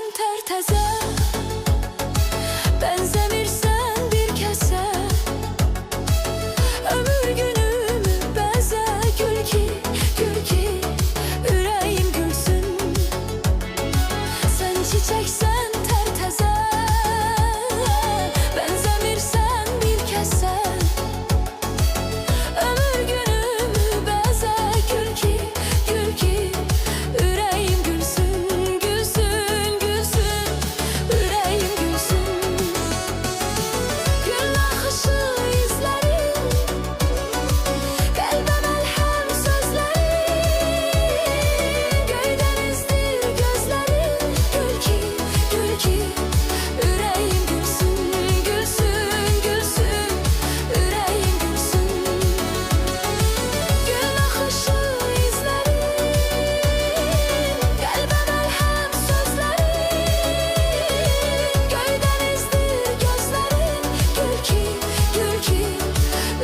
sen terteze, benzemirsen bir kese. Ömür günümü beze, gül ki yüreğim gülsün. Sen çiçeksen terteze, benzemirsen bir kese. Ömür günümü beze, gül ki yüreğim gülsün, gülsün, gülsün, yüreğim gülsün. Gün akışı izlerim, kalbe melhem sözlerim. Göydenizdir gözlerim, gül ki yüreğim gülsün, gülsün, gülsün, yüreğim gülsün. Gün akışı izlerim, kalbe melhem sözlerim. Göydenizdir gözlerim, gül ki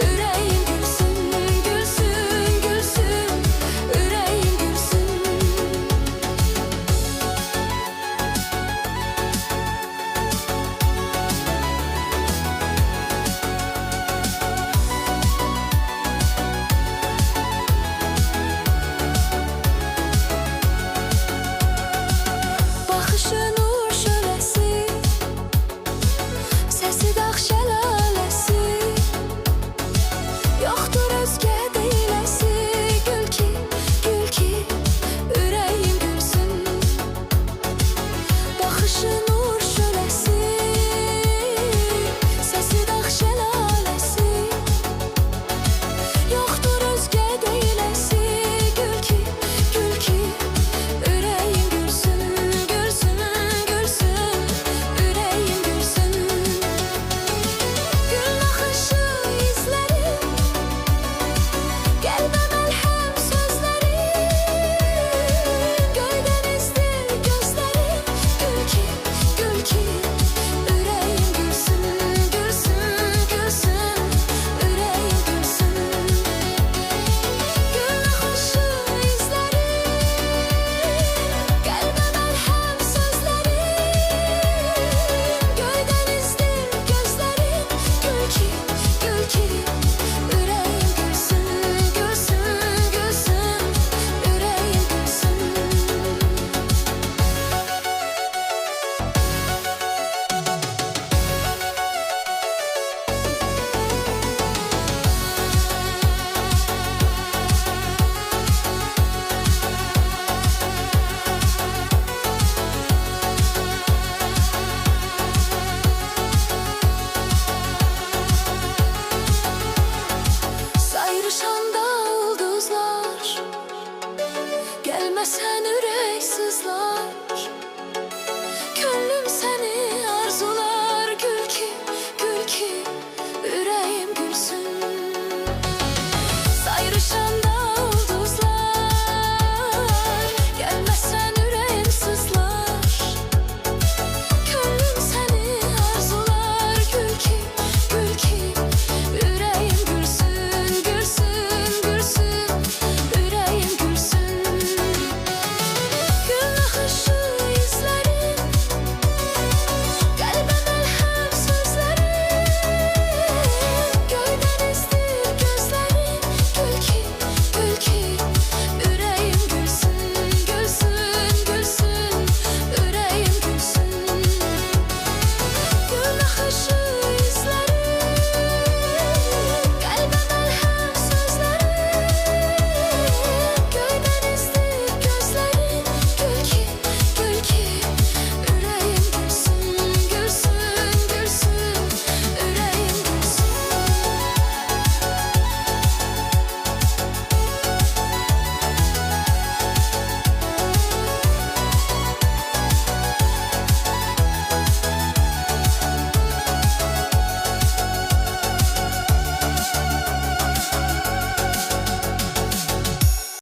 yüreğim gülsün, gülsün, gülsün, yüreğim gülsün. Baxışı nur şöləsi, səsi dağ şəlaləsi. Yoxdur özgə deyiləsi, gül ki yüreğim gülsün. Baxışı nur